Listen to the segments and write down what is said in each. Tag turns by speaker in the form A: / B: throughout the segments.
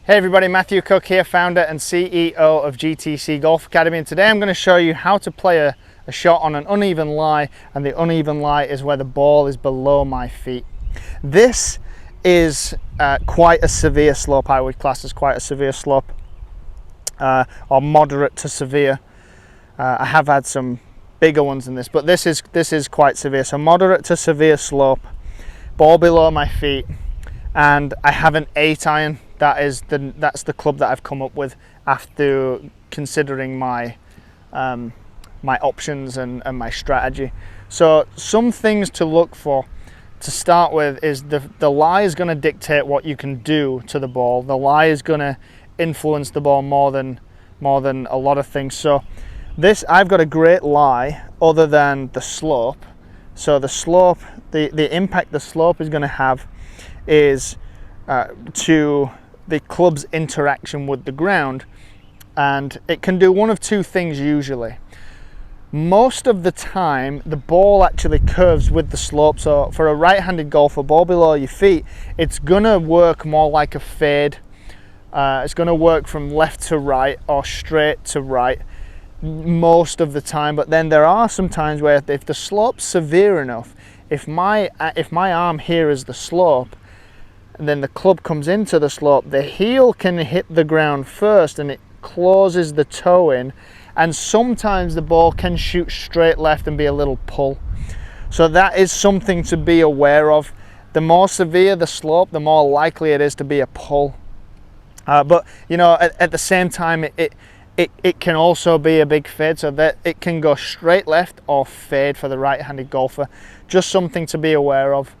A: Hey everybody, Matthew Cooke here, founder and CEO of GTC Golf Academy, and today I'm going to show you how to play a shot on an uneven lie, and the uneven lie is where the ball is below my feet. This is quite a severe slope. I would class as quite a severe slope, or moderate to severe. I have had some bigger ones than this, but this is quite severe. So moderate to severe slope, ball below my feet, and I have an 8-iron. That's the club that I've come up with after considering my my options and my strategy. So some things to look for to start with is the lie is going to dictate what you can do to the ball. The lie is going to influence the ball more than a lot of things. So I've got a great lie other than the slope. So the slope, the impact the slope is going to have is to the club's interaction with the ground, and it can do one of two things usually. Most of the time the ball actually curves with the slope, so for a right-handed golfer, ball below your feet, it's gonna work more like a fade. It's gonna work from left to right or straight to right most of the time, but then there are some times where if the slope's severe enough, if my arm here is the slope, and then the club comes into the slope, the heel can hit the ground first and it closes the toe in, and sometimes the ball can shoot straight left and be a little pull. So that is something to be aware of. The more severe the slope, the more likely it is to be a pull. But you know, at the same time, it can also be a big fade, so that it can go straight left or fade for the right-handed golfer. Just something to be aware of.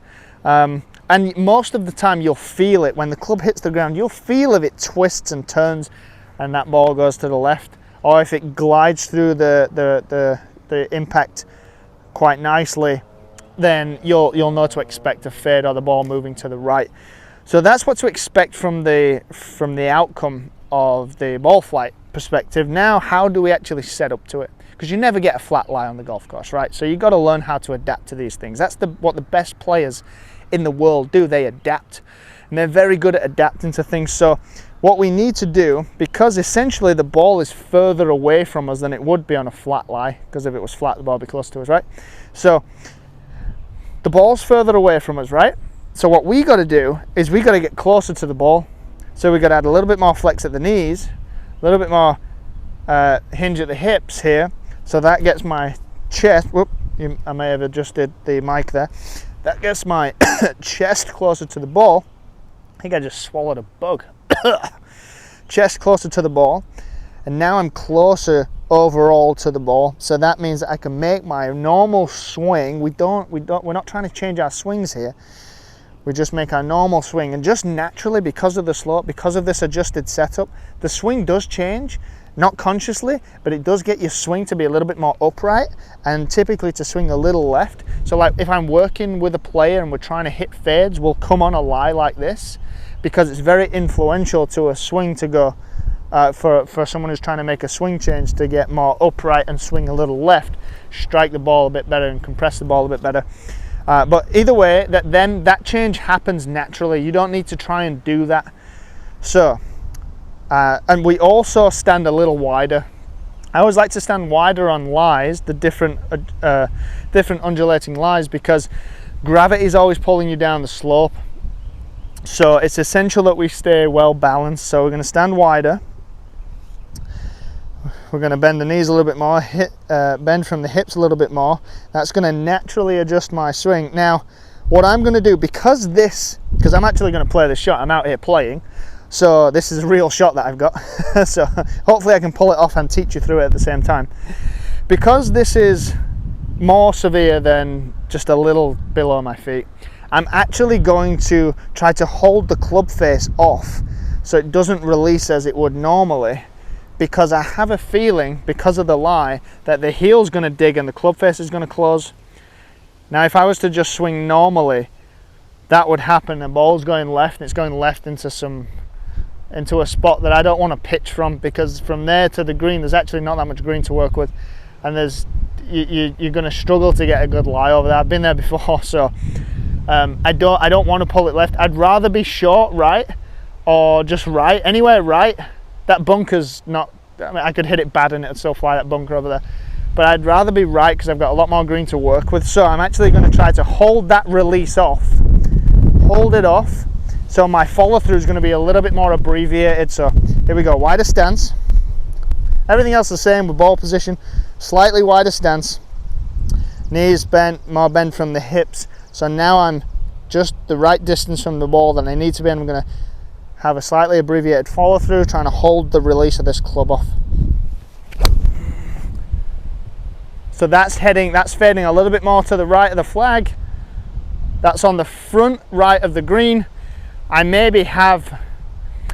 A: And most of the time you'll feel it when the club hits the ground. You'll feel if it twists and turns and that ball goes to the left, or if it glides through the impact quite nicely, then you'll know to expect a fade or the ball moving to the right. So that's what to expect from the outcome of the ball flight perspective. Now, how do we actually set up to it? Because you never get a flat lie on the golf course, right? So you've got to learn how to adapt to these things. That's what the best players in the world do. They adapt, and they're very good at adapting to things. So what we need to do, because essentially the ball is further away from us than it would be on a flat lie, because if it was flat, the ball would be close to us, right? So the ball's further away from us, right? So what we got to do is we got to get closer to the ball. So we got to add a little bit more flex at the knees, a little bit more hinge at the hips here. So that gets my chest, I may have adjusted the mic there. That gets my chest closer to the ball. I think I just swallowed a bug. Chest closer to the ball, and now I'm closer overall to the ball. So that means that I can make my normal swing. We're not trying to change our swings here. We just make our normal swing, and just naturally, because of the slope, because of this adjusted setup, the swing does change. Not consciously, but it does get your swing to be a little bit more upright, and typically to swing a little left. So like if I'm working with a player and we're trying to hit fades, we'll come on a lie like this, because it's very influential to a swing to go, for someone who's trying to make a swing change, to get more upright and swing a little left, strike the ball a bit better and compress the ball a bit better. But either way, then that change happens naturally. You don't need to try and do that. So, and we also stand a little wider. I always like to stand wider on lies, the different undulating lies, because gravity is always pulling you down the slope. So it's essential that we stay well balanced. So we're going to stand wider. We're going to bend the knees a little bit more, bend from the hips a little bit more. That's going to naturally adjust my swing. Now, what I'm going to do, because I'm actually going to play this shot, I'm out here playing. So this is a real shot that I've got. So hopefully I can pull it off and teach you through it at the same time. Because this is more severe than just a little below my feet, I'm actually going to try to hold the club face off so it doesn't release as it would normally, because I have a feeling, because of the lie, that the heel's going to dig and the club face is going to close. Now if I was to just swing normally, that would happen. The ball's going left, and it's going left into a spot that I don't want to pitch from, because from there to the green there's actually not that much green to work with, and you're going to struggle to get a good lie over there. I've been there before. So I don't want to pull it left. I'd rather be short right or just right, anywhere right. That bunker's not, I mean, I could hit it bad and it'd still fly, that bunker over there. But I'd rather be right because I've got a lot more green to work with. So I'm actually going to try to hold that release off. Hold it off. So my follow through is going to be a little bit more abbreviated. So here we go, wider stance. Everything else the same with ball position, slightly wider stance. Knees bent, more bend from the hips. So now I'm just the right distance from the ball that I need to be, and I'm going to have a slightly abbreviated follow through, trying to hold the release of this club off. So that's fading a little bit more to the right of the flag. That's on the front right of the green. I might have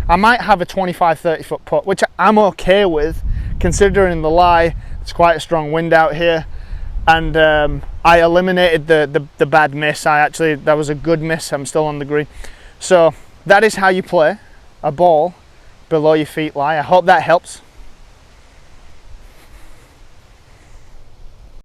A: a 25-30 foot putt, which I'm okay with, considering the lie. It's quite a strong wind out here, and I eliminated the bad miss. That was a good miss. I'm still on the green. So that is how you play a ball below your feet lie. I hope that helps.